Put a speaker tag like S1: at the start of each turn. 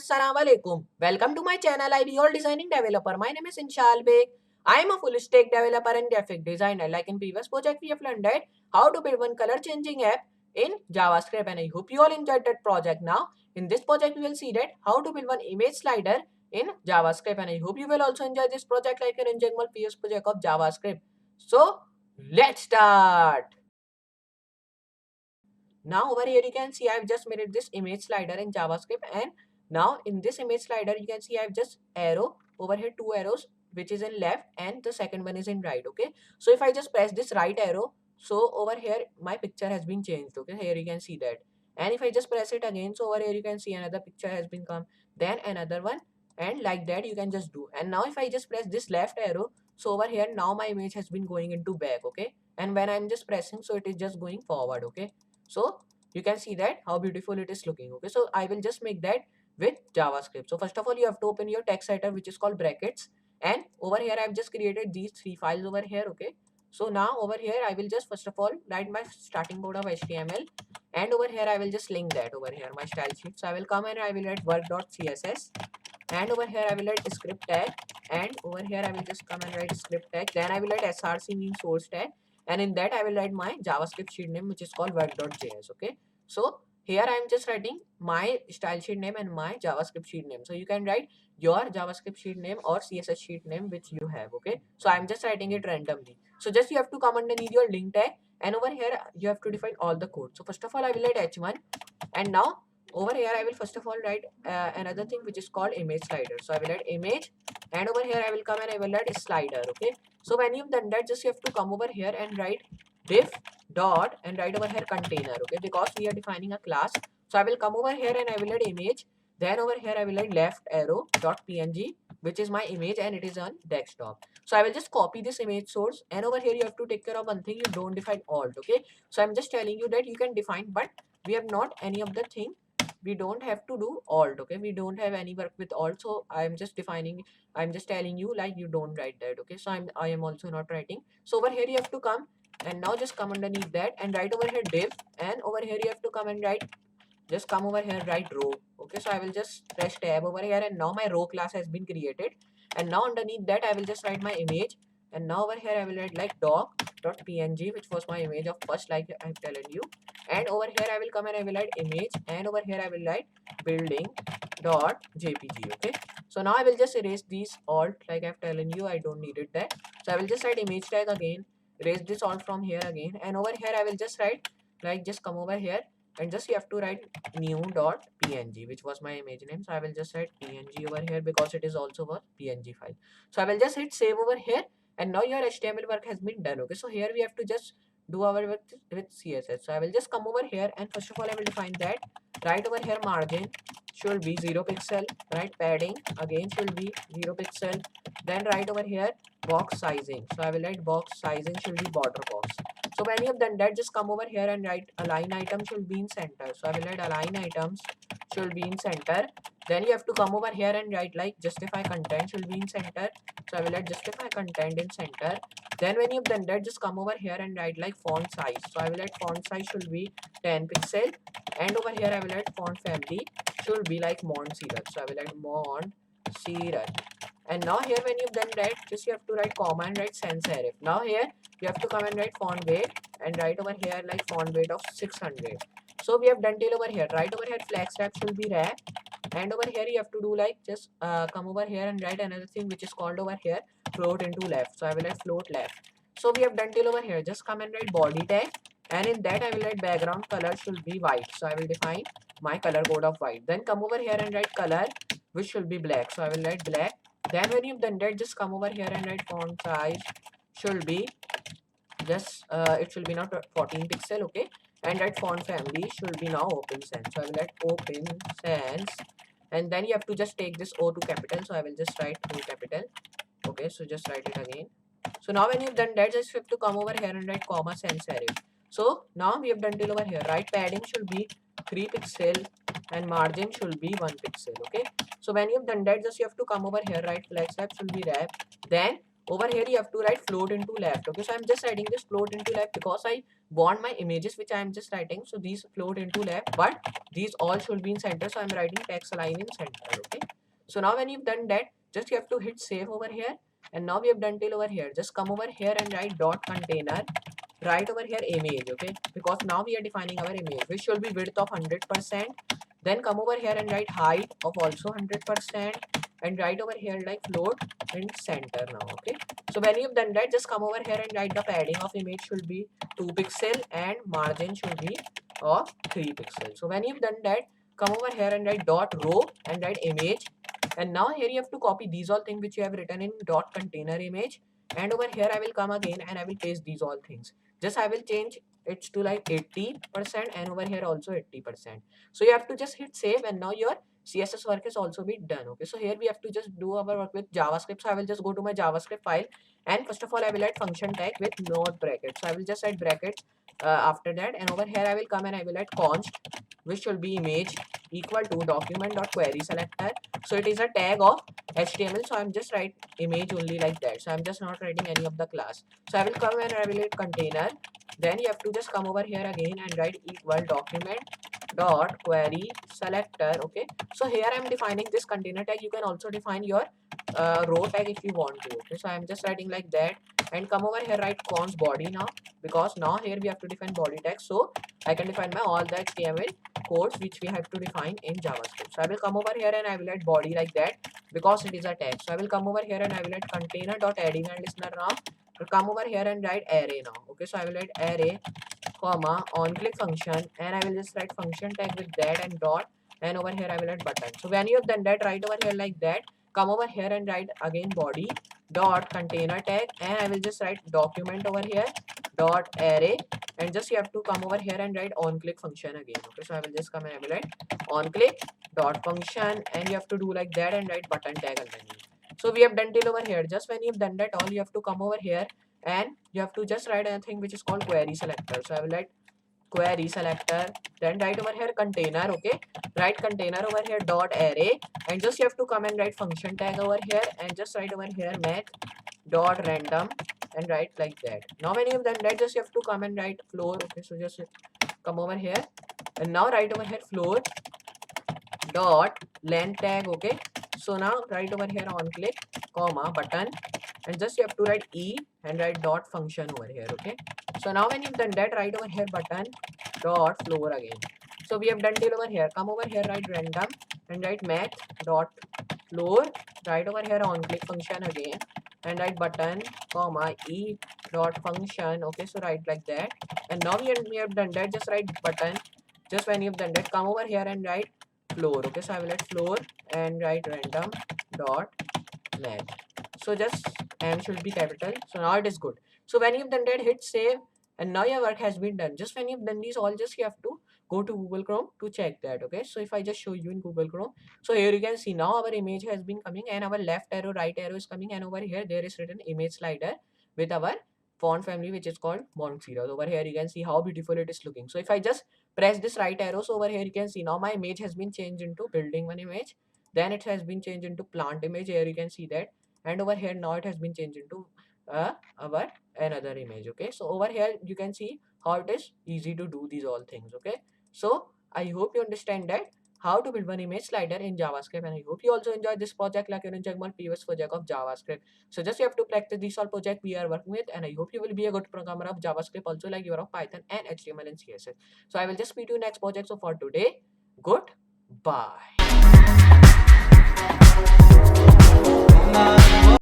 S1: Assalamualaikum. Welcome to my channel IBOL Designing Developer. My name is Inshal Beg. I am a full stack developer and graphic designer. Like in previous project, we have learned that how to build one color changing app in JavaScript, and I hope you all enjoyed that project. Now, in this project, we will see that how to build one image slider in JavaScript, and I hope you will also enjoy this project like an enjoyable previous project of JavaScript. So, let's start. Now over here you can see I've just made this image slider in JavaScript, and now in this image slider you can see I've just arrow over here, two arrows, which is in left and the second one is in right. Okay, so if I just press this right arrow, so over here my picture has been changed. Okay, here you can see that, and if I just press it again, so over here you can see another picture has been come, then another one, and like that you can just do. And now if I just press this left arrow, so over here now my image has been going into back. Okay, and when I'm just pressing, so it is just going forward. Okay, so you can see that how beautiful it is looking. Okay, so I will just make that with JavaScript. So first of all you have to open your text editor, which is called brackets, and over here I've just created these three files over here. Okay, so now over here I will just first of all write my starting code of HTML, and over here I will just link that over here my style sheet. So I will come and I will write work.css, and over here I will write script tag, and over here I will just come and write script tag, then I will write src means source tag, and in that I will write my JavaScript sheet name, which is called work.js. Okay, so here I am just writing my style sheet name and my JavaScript sheet name. So you can write your JavaScript sheet name or CSS sheet name which you have. Okay, so I'm just writing it randomly. So just you have to come underneath your link tag, and over here you have to define all the code. So first of all I will write h1, and now over here I will first of all write another thing which is called image slider. So I will write image, and over here I will come and I will write slider. Okay, so when you've done that, just you have to come over here and write div dot and write over here container. Okay, because we are defining a class. So I will come over here and I will write image, then over here I will write left arrow dot png, which is my image and it is on desktop. So I will just copy this image source, and over here you have to take care of one thing, you don't define alt. Okay, so I'm just telling you that you can define, but we have not any of the thing, we don't have to do alt. Okay, we don't have any work with alt, so I'm just defining, I'm just telling you like you don't write that. Okay, so I am also not writing. So over here you have to come and now just come underneath that and write over here div, and over here you have to come and write, just come over here, write row. Okay, so I will just press tab over here, and now my row class has been created, and now underneath that I will just write my image, and now over here I will write like doc.png, which was my image of first, like I'm telling you, and over here I will come and I will write image, and over here I will write building.jpg. Okay, so now I will just erase these alt, like I've telling you I don't need it that. So I will just write image tag again, erase this alt from here again, and over here I will just write like, just come over here and just you have to write new.png, which was my image name. So I will just write png over here because it is also a png file. So I will just hit save over here, and now your HTML work has been done. Okay, so here we have to just do our work with CSS. So I will just come over here, and first of all I will define that, right over here margin should be 0 pixel, right, padding again should be 0 pixel, then right over here box sizing, so I will write box sizing should be border box. So when you have done that, just come over here and write align item should be in center. So I will write align items should be in center. Then you have to come over here and write like justify content should be in center. So I will write justify content in center. Then when you've done that, just come over here and write like font size. So I will write font size should be 10 pixel. And over here I will write font family should be like Mont Serif. So I will write Mont Serif. And now here when you've done that, just you have to write comma and write sans serif. Now here you have to come and write font weight and write over here like font weight of 600. So we have done till over here. Right over here flag wrap should be wrap, and over here you have to do like, just come over here and write another thing which is called over here float into left. So I will write float left. So we have done till over here. Just come and write body tag, and in that I will write background color should be white. So I will define my color code of white. Then come over here and write color which should be black. So I will write black. Then when you've done that, just come over here and write font size should be just it should be not 14 pixel. Okay, and write font family should be now open sans. So I will write open sans, and then you have to just take this O to capital. So I will just write O capital. Okay, so just write it again. So now when you've done that, just you have to come over here and write comma sans serif. So now we have done till over here. Right padding should be 3 pixel and margin should be 1 pixel. Okay, so when you've done that, just you have to come over here, right flex wrap should be wrap, then over here you have to write float into left. Okay, so I'm just writing this float into left because I want my images which I'm just writing, so these float into left, but these all should be in center, so I'm writing text align in center. Okay, so now when you've done that, just you have to hit save over here, and now we have done till over here. Just come over here and write dot container, right over here image. Okay, because now we are defining our image which should be width of 100%. Then come over here and write height of also 100%, and right over here like float in center now. Okay, so when you've done that, just come over here and write the padding of image should be 2 pixel and margin should be of 3 pixels. So when you've done that, come over here and write dot row and write image, and now here you have to copy these all things which you have written in dot container image, and over here I will come again and I will paste these all things. Just I will change it to like 80%, and over here also 80%. So you have to just hit save, and now your CSS work is also be done. Okay, so here we have to just do our work with JavaScript. So I will just go to my JavaScript file, and first of all I will add function tag with not brackets. So I will just add brackets after that, and over here I will come and I will add const which should be image equal to document.query selector. So it is a tag of HTML, so I'm just write image only like that. So I'm just not writing any of the class. So I will come and I will hit container. Then you have to just come over here again and write equal document dot query selector. Okay, so here I'm defining this container tag. You can also define your row tag if you want to. Okay, so I'm just writing like that, and come over here write const body now, because now here we have to define body tag. So I can define my all the HTML codes which we have to define in JavaScript. So I will come over here and I will add body like that because it is a tag. So I will come over here and I will add container dot add event listener now. Come over here and write array now. Okay, so I will add array comma on click function, and I will just write function tag with that and dot, and over here I will add button. So when you have done that, write over here like that, come over here and write again body dot container tag, and I will just write document over here dot array, and just you have to come over here and write on click function again. Okay, so I will just come and I will write on click dot function, and you have to do like that and write button tag underneath. So we have done till over here. Just when you've done that, all you have to come over here and you have to just write anything which is called query selector. So I will write query selector, then write over here container. Okay, write container over here dot array, and just you have to come and write function tag over here, and just write over here math dot random, and write like that. Now when you have done that, just you have to come and write floor. Okay, so just come over here and now write over here floor dot length tag. Okay, so now write over here on click comma button, and just you have to write e and write dot function over here. Okay, so now when you've done that, write over here button dot floor again. So we have done till over here. Come over here, write random and write math dot floor, write over here on click function again, and write button comma e dot function. Okay, so write like that, and now we have done that. Just write button. Just when you've done that, come over here and write floor. Okay, so I will write floor and write random dot length. So just M should be capital. So now it is good. So when you've done that, hit save, and now your work has been done. Just when you've done these all, just you have to go to Google Chrome to check that. Okay, so if I just show you in Google Chrome, so here you can see now our image has been coming, and our left arrow, right arrow is coming, and over here there is written image slider with our font family which is called Montserrat. Over here you can see how beautiful it is looking. So if I just press this right arrow, so over here you can see now my image has been changed into building one image, then it has been changed into plant image. Here you can see that, and over here now it has been changed into our another image. Okay, so over here you can see how it is easy to do these all things. Okay, so I hope you understand that how to build one image slider in JavaScript, and I hope you also enjoyed this project like you enjoyed my previous project of JavaScript. So just you have to practice these all project we are working with, and I hope you will be a good programmer of JavaScript also like you are of Python and HTML and CSS. So I will just meet you next project. So for today, goodbye.